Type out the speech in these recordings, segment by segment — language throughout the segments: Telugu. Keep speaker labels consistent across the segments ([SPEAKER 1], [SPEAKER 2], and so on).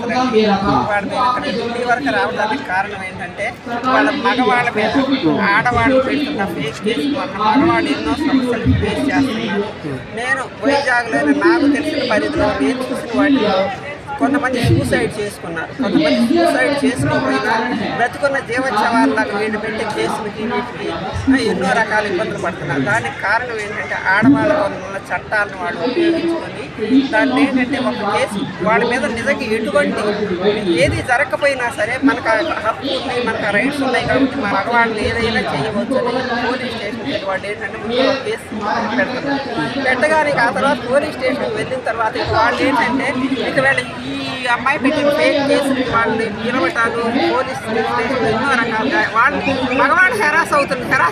[SPEAKER 1] బాధ్యతలండి. వాళ్ళ మీద ఢిల్లీ వరకు రావడానికి కారణం ఏంటంటే వాళ్ళ మగవాళ్ళ మీద ఆడవాళ్ళు పెడుతున్న ఫేక్ కేసుల వల్ల మగవాళ్ళు ఎన్నో సమస్యలు ఫేస్ చేస్తున్నారు. నేను వైజాగ్లో నాకు తెలిసిన పరిధిలో నేను చూసిన వాటిలో కొంతమంది సూసైడ్ చేసుకున్నారు, కొంతమంది సూసైడ్ చేసుకోకపోయినా బ్రతుకున్న జీవోత్సవాలకు వీళ్ళు పెట్టే కేసులకి వీటికి ఎన్నో రకాల ఇబ్బందులు పడుతున్నారు. దానికి కారణం ఏంటంటే ఆడవాళ్ళ ఉన్న చట్టాలను వాళ్ళు ఉపయోగించుకొని దాన్ని ఏంటంటే ఒక కేసు వాళ్ళ మీద నిజంగా ఎటువంటి ఏది జరగకపోయినా సరే మనకు హక్కు ఉంది, మనకు రైట్స్ ఉన్నాయి కాబట్టి మన మగవాళ్ళని ఏదైనా చేయవచ్చు అని పోలీస్ స్టేషన్కి వెళ్ళి వాళ్ళు ఏంటంటే ముందు ఒక కేసు పెడుతున్నారు. పెట్టగానే ఆ తర్వాత పోలీస్ స్టేషన్కి వెళ్ళిన తర్వాత వాళ్ళు ఏంటంటే ఒకవేళ ఈ అమ్మాయి పెట్టిన ఫేక్ కేసులు వాళ్ళని నిలబెట్టాలి పోలీస్ స్టేషన్ ఎన్నో రకాలుగా వాళ్ళు మగవాళ్ళు హెరాస్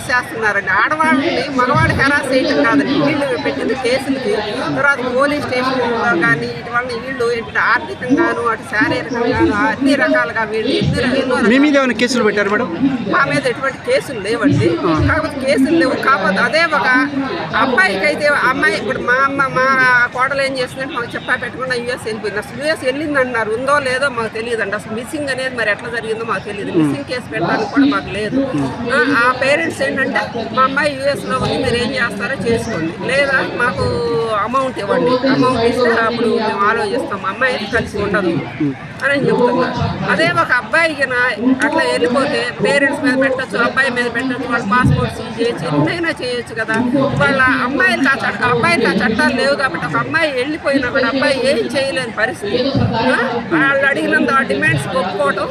[SPEAKER 1] చేస్తున్నారండి. ఆడవాళ్ళని మగవాళ్ళు హెరాస్ చేయటం కాదండి, వీళ్ళు పెట్టిన కేసులకి తర్వాత పోలీస్ స్టేషన్లో కానీ ఇటువల్ల వీళ్ళు ఆర్థికంగాను అటు శారీరకంగాను అన్ని రకాలుగా వీళ్ళు ఎన్నో
[SPEAKER 2] కేసులు పెట్టారు మేడం.
[SPEAKER 1] మా మీద ఎటువంటి కేసులు లేవండి, కాకపోతే కేసులు లేవు. కాకపోతే అదే ఒక అబ్బాయికి అయితే అమ్మాయి ఇప్పుడు మా కోడలు ఏం చేస్తుందంటే మాకు చెప్పా పెట్టకుండా యూఎస్ వెళ్ళిపోయింది. అసలు యూఎస్ వెళ్ళింది అంటున్నారు, ఉందో లేదో మాకు తెలియదండి. అసలు మిస్సింగ్ అనేది మరి ఎట్లా జరిగిందో మాకు తెలియదు. మిస్సింగ్ కేసు పెట్టడానికి కూడా మాకు లేదు. ఆ పేరెంట్స్ ఏంటంటే మా అమ్మాయి యూఎస్లో ఉంది, మీరు ఏం చేస్తారో చేసుకోండి, లేదా మాకు అమౌంట్ ఇవ్వండి, అమౌంట్ ఇస్తే అప్పుడు మేము ఆలోచిస్తాం, అమ్మాయి కలిసి ఉండదు అని చెప్తున్నారు. అదే ఒక అబ్బాయికి అట్లా వెళ్ళిపోతే పేరెంట్స్ మీద పెట్టచ్చు, అబ్బాయి మీద పెట్టచ్చు, వాళ్ళ పాస్పోర్ట్ సీజ్ చేయొచ్చు, ఎన్నైనా చేయొచ్చు కదా. వాళ్ళ అబ్బాయికి ఆ చట్టాలు లేవు కాబట్టి ఒక అమ్మాయి వెళ్ళిపోయినా కూడా అబ్బాయి ఏం చేయలేని పరిస్థితి. వాళ్ళు అడిగినంత ఆ డిమాండ్స్ ఒప్పుకోవటం,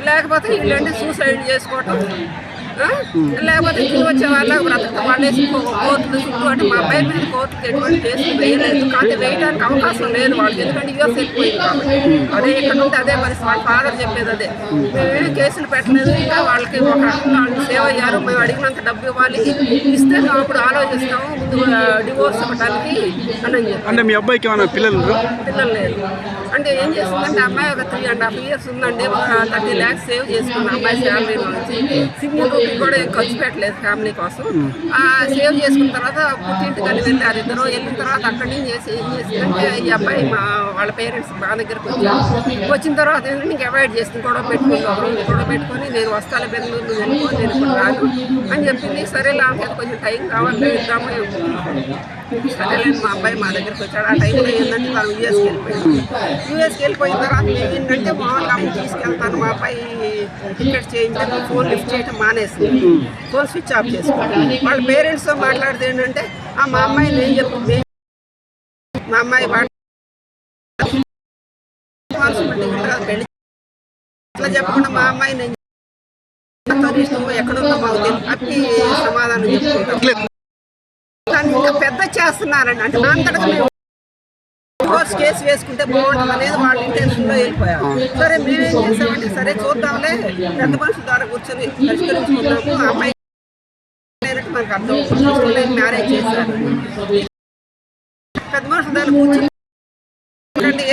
[SPEAKER 1] లేకపోతే వీళ్ళంటే సూసైడ్ చేసుకోవటం, లేకపోతే వచ్చే వాళ్ళకి బ్రతకడం. వాళ్ళు కోర్టులు చుట్టూ అంటే మా అబ్బాయి మీద కోర్టుకి ఎటువంటి కేసులు వేయలేదు, కానీ వేయడానికి అవకాశం లేదు వాళ్ళకి, ఎందుకంటే యూఎస్ వెళ్ళిపోయింది కాబట్టి. అదే ఇక్కడ ఉంటే అదే పరిస్థితి. వాళ్ళ ఫాదర్ చెప్పేది అదే, మేమేమి కేసులు పెట్టలేదు, ఇంకా వాళ్ళకి ఒక వాళ్ళు సేవ్ అయ్యారు, మేము అడిగినంత డబ్బు ఇవ్వాలి, ఇస్తే మేము అప్పుడు ఆలోచిస్తాము ముందు డివోర్స్ ఇవ్వడానికి అని చెప్పి.
[SPEAKER 2] అంటే మీ అబ్బాయికి ఏమైనా పిల్లలు
[SPEAKER 1] లేరు. అంటే ఏం చేస్తుందంటే అమ్మాయి ఒక 3.5 years ఉందండి, ఒక 30 lakhs సేవ్ చేసుకుంది అమ్మాయి శాలరీలో నుంచి. సింగిల్ రూపీ కూడా ఏం ఖర్చు పెట్టలేదు ఫ్యామిలీ కోసం. సేవ్ చేసుకున్న తర్వాత పుట్టింటికి అని వెళ్ళారు ఇద్దరు. వెళ్ళిన తర్వాత అక్కడి నుంచి ఏం చేసిందంటే ఈ అబ్బాయి వాళ్ళ పేరెంట్స్ మా దగ్గరకు వచ్చిన తర్వాత ఏంటంటే ఇంక అవాయిడ్ చేస్తుంది, గొడవ పెట్టుకొని నేను వస్తాను బెంగళూరు వెళ్ళిపోయి నేను ఇప్పుడు రాను అని చెప్పింది. సరే లాంటి కొంచెం టైం కావాలి ఇద్దాము, సరేలేని మా అబ్బాయి మా దగ్గరికి వచ్చాడు. ఆ టైంలో ఏంటంటే తను యూఎస్కి వెళ్ళిపోయిన తర్వాత ఏంటంటే మామూలుగా తీసుకెళ్తాను, మా అబ్బాయి టికెట్ చేయించాను, ఫోన్ లిఫ్ట్ చేయటం మానేసింది, ఫోన్ స్విచ్ ఆఫ్ చేసుకుంటాను. వాళ్ళ పేరెంట్స్తో మాట్లాడితే ఏంటంటే మా అమ్మాయి నేను చెప్తుంది, మా అమ్మాయి పెళ్లి అట్లా చెప్పకుండా మా అమ్మాయి నేను ఎక్కడున్నా మాకు తెలియదు అప్పి సమాధానం చెప్పుకుంటాం. ఇంకా పెద్ద చేస్తున్నారండి, అంటే అంతటా మేము డివోర్స్ కేసు వేసుకుంటే బాగుంటుంది అనేది వాళ్ళ ఇంటెన్షన్లో వెళ్ళిపోయారు. సరే మేమేం చేసామంటే సరే చూద్దాంలే, పెద్ద మనుషుల ద్వారా కూర్చొని పరిష్కరించుకుందాము, ఆ అమ్మాయి మనకు అర్థం మ్యారేజ్ చేశారు. పెద్ద మనుషుల ద్వారా కూర్చొని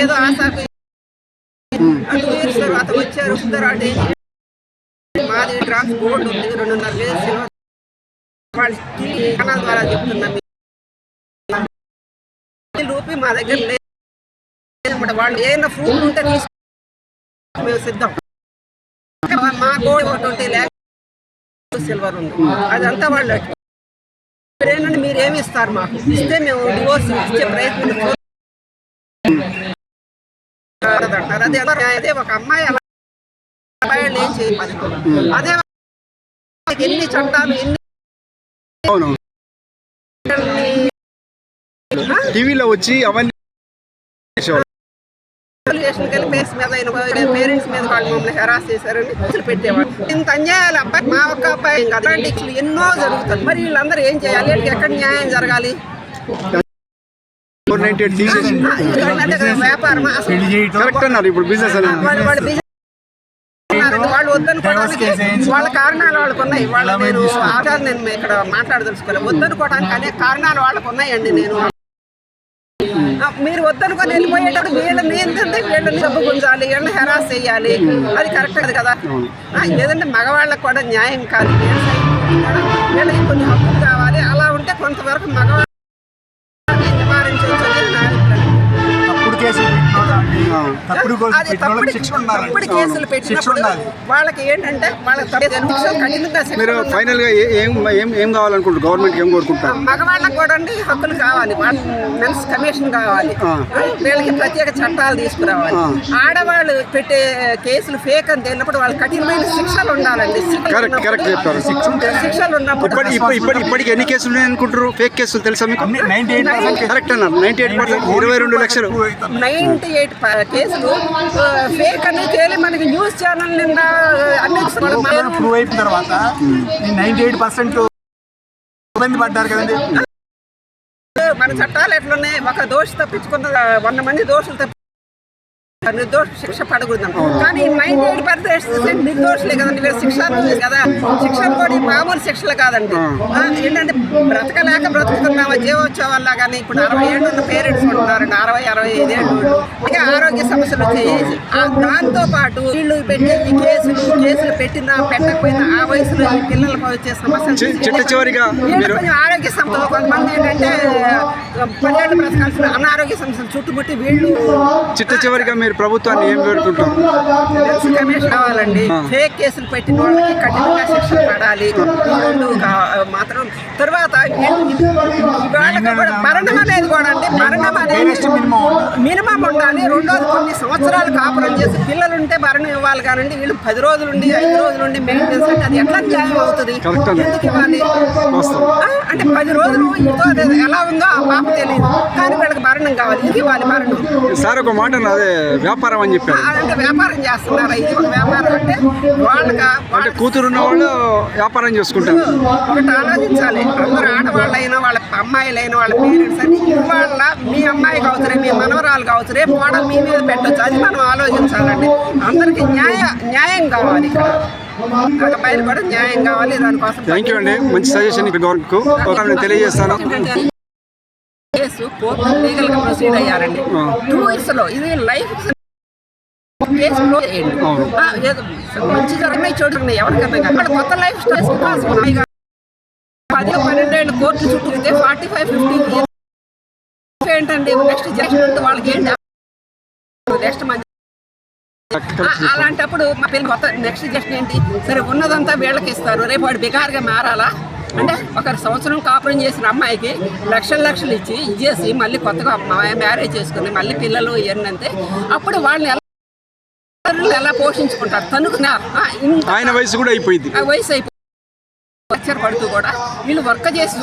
[SPEAKER 1] ఏదో ఆశకు 2 years తర్వాత వచ్చారు. అంటే మాది డ్రాఫ్ట్ బోర్డు ఉంది, 2.5 years వాళ్ళ ఛానల్ ద్వారా చెప్తున్నాం, రూపీ మా దగ్గర లేదు, వాళ్ళు ఏదైనా ప్రూఫ్ ఉంటే తీసుకు మేము సిద్ధం. మా కోడ్ 20 lakhs సిల్వర్ ఉంది, అదంతా వాళ్ళు ఏంటంటే మీరు ఏమి ఇస్తారు మాకు, ఇస్తే మేము డివోర్స్ ఇచ్చే ప్రయత్నం అంటారు. అదే ఒక అమ్మాయి అలా అబ్బాయిలు ఏం చేయాలి, అదే ఎన్ని చట్టాలు ఎన్ని
[SPEAKER 2] టీవీలో వచ్చి అవన్నీ
[SPEAKER 1] పేరెంట్స్ మీద వాళ్ళు మమ్మల్ని హెరాస్ చేశారని పెట్టేవాళ్ళు. ఇంత అన్యాయాలు అబ్బాయి మా ఒక్క అబ్బాయి అలాంటి ఎన్నో జరుగుతుంది. మరి వీళ్ళందరూ ఏం చేయాలి, ఎక్కడ న్యాయం జరగాలి? వ్యాపారం వాళ్ళు వద్దనుకోవడానికి వాళ్ళ కారణాలు వాళ్ళకు ఉన్నాయి. నేను ఆధార్ నేను ఇక్కడ మాట్లాడదలుచుకోలేదు. వద్దనుకోవడానికి అనేక కారణాలు వాళ్ళకు ఉన్నాయండి. నేను మీరు వద్దనుకొని వెళ్ళిపోయేటప్పుడు వీళ్ళని ఏంటంటే వీళ్ళని డబ్బు గుంజాలి, వీళ్ళని హెరాస్ చేయాలి, అది కరెక్ట్ అది కదా. ఏదంటే మగవాళ్ళకు కూడా న్యాయం కాదు, వీళ్ళకి కొన్ని హక్కులు కావాలి. అలా ఉంటే కొంతవరకు మగవాళ్ళని నివారించవచ్చు అనేది నా అభిప్రాయం.
[SPEAKER 3] తప్పుడు కేసులు
[SPEAKER 1] అది
[SPEAKER 3] పెట్టిన వాళ్ళకి శిక్ష ఉండాలి.
[SPEAKER 1] తప్పుడు కేసులు పెట్టినప్పుడు వాళ్ళకి ఏంటంటే వాళ్ళకి కఠినంగా శిక్ష
[SPEAKER 2] మీరు
[SPEAKER 1] ఉండాలి.
[SPEAKER 2] ఫైనల్ గా ఏం ఏం ఏం కావాలనుకుంటారు? గవర్నమెంట్ ఏం కోరుకుంటారు?
[SPEAKER 1] మగవాళ్ళకి కూడా అండి హక్కులు కావాలి, మెన్స్ కమిషన్ కావాలి, వీళ్ళకి ప్రత్యేక చట్టాలు తీసుకురావాలి. ఆడవాళ్ళు పెట్టే కేసులు ఫేక్ అని తెలిసినప్పుడు వాళ్ళకి కఠినమైన శిక్షలు ఉండాలండి.
[SPEAKER 2] కరెక్ట్ చెప్పారు.
[SPEAKER 1] శిక్షలు ఉన్నప్పుడు
[SPEAKER 2] ఇప్పటికి ఎన్ని కేసులు ఉన్నాయి అనుకుంటారు? ఫేక్ కేసులు తెలుసా మీకు?
[SPEAKER 3] 98%
[SPEAKER 2] కరెక్ట్ అన్నారు. 98%, 22 లక్షలు.
[SPEAKER 1] 98 కేసులు ఫేక్ అని తేలి మనకి న్యూస్ ఛానల్ నిండా అన్ని
[SPEAKER 3] ప్రూవ్ అయిన తర్వాత 98% ఇబ్బంది పడ్డారు కదండి.
[SPEAKER 1] మన చట్టాలు ఎట్లున్నాయి? ఒక దోషి తప్పించుకున్న 100 మంది దోషులు నిర్దోష శిక్ష పడకూడదు. కానీ 98% నిర్దోషులే కదండి. వీళ్ళు శిక్ష కదా, శిక్షలు కూడా మామూలు శిక్షలు కాదండి. ఏంటంటే బ్రతకలేక బ్రతుకుతున్నామా జీవోత్సవాల్లా. కానీ ఇప్పుడు 60 ఏళ్ళు ఉన్న పేరెంట్స్ ఉంటున్నారండి, 60-65 ఏళ్ళు. ఇక ఆరోగ్య సమస్యలు వచ్చాయి. దాంతో పాటు వీళ్ళు పెట్టే ఈ కేసులు పెట్టినా పెట్టకపోయినా ఆ వయసులో ఈ పిల్లలకు వచ్చే సమస్యలు
[SPEAKER 2] చిట్ట చివరిగా
[SPEAKER 1] కొంచెం ఆరోగ్య సమస్యలు, కొంతమంది ఏంటంటే 10 ఏళ్ళు బ్రతకాల్సిన అనారోగ్య సమస్యలు చుట్టుముట్టి వీళ్ళు
[SPEAKER 2] చిట్ట చివరిగా మీరు ప్రభుత్వాన్ని ఏం కోరుకుంటాం?
[SPEAKER 1] కమిషన్ కావాలండి. ఫేక్ కేసులు పెట్టిన వాళ్ళకి కఠినంగా శిక్ష పడాలి. మాత్రం తర్వాత మరణం అనేది కూడా అండి, మరణం అనేది మినిమం ఉండాలి. రెండోది కొన్ని సంవత్సరాలు కాపురం చేసి పిల్లలు ఉంటే మరణం ఇవ్వాలి. కానండి వీళ్ళు 10 రోజులుండి 5 రోజులుండి మెయింటెనెన్స్ అంటే అది ఎట్లా న్యాయం అవుతుంది? ఎందుకు ఇవ్వాలి? అంటే 10 రోజులు ఇంకో ఎలా ఉందో ఆ పాప తెలియదు, కానీ వీళ్ళకి మరణం కావాలి. ఇది ఇవ్వాలి మరణం.
[SPEAKER 2] సార్ ఒక మాట అదే వ్యాపారం అని చెప్పారు.
[SPEAKER 1] అదంటే వ్యాపారం చేస్తున్నారు. ఇది ఒక వ్యాపారం అంటే
[SPEAKER 2] అంటే కూతురు ఉన్న వాళ్ళు వ్యాపారం చేసుకుంటారు.
[SPEAKER 1] ఒకటి ఆలోచించాలి. అందరూ ఆడవాళ్ళైనా వాళ్ళ అమ్మాయిలైనా వాళ్ళ పేరెంట్స్ అని ఇవాళ మీ అమ్మాయి కావచ్చు, మీ మనవరాలు కావచ్చు, రేపు మోడల్ మీ మీద పెట్టచ్చు. అది మనం ఆలోచించాలండి. అందరికీ న్యాయం కావాలి. ఇక్కడ పైన కూడా న్యాయం కావాలి. దానికోసం
[SPEAKER 2] థ్యాంక్ యూ అండి. మంచి సజెషన్ గవర్నమెంట్కు నేను తెలియజేస్తాను.
[SPEAKER 1] కేసు కోర్టు లీగల్ గా ప్రొసీడ్ అయ్యారండి 2 years లో. ఇది లైఫ్ కేసు క్లోజ్ చేయండి. మంచి జరిగినాయి చూడండి ఎవరికన్నా. అక్కడ కొత్త లైఫ్ స్టైల్స్ 10-12 ఏళ్ళు కోర్టు చుట్టూ 45-50 years ఏంటండి నెక్స్ట్ జడ్జ్మెంట్ వాళ్ళకి ఏంటి నెక్స్ట్ మంచి. అలాంటప్పుడు మా పిల్లలు కొత్త నెక్స్ట్ జడ్జ్మెంట్ ఏంటి? సరే ఉన్నదంతా వీళ్ళకి ఇస్తారు, రేపు వాడు బిగారుగా మారాలా? అంటే ఒక సంవత్సరం కాపురం చేసిన అమ్మాయికి లక్షలు ఇచ్చేసి మళ్ళీ కొత్తగా మ్యారేజ్ చేసుకుని మళ్ళీ పిల్లలు ఇవన్నంతే అప్పుడు వాళ్ళని ఎలా పోషించుకుంటారు? తనుకున్నా
[SPEAKER 2] ఆయన వయసు కూడా అయిపోయింది.
[SPEAKER 1] వయసు అయిపోయి పడుతూ కూడా వీళ్ళు వర్క్ చేసి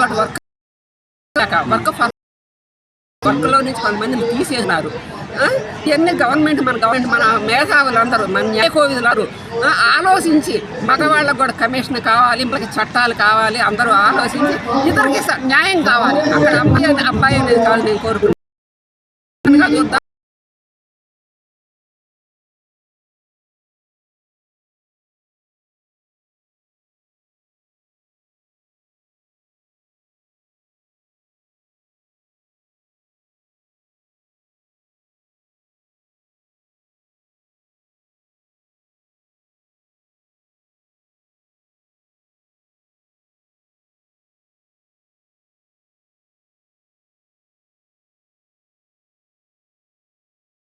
[SPEAKER 1] వర్క్లో నుంచి కొంతమందిని తీసేసినారు. ఇవన్నీ మన మేధావులందరూ మన న్యాయకోవిదులు ఆలోచించి మగవాళ్ళకు కూడా కమిషన్ కావాలి, మనకి చట్టాలు కావాలి. అందరూ ఆలోచించి ఇద్దరికి న్యాయం కావాలి. అక్కడ అబ్బాయి అనేది కాదు నేను కోరుకుంటున్నాను.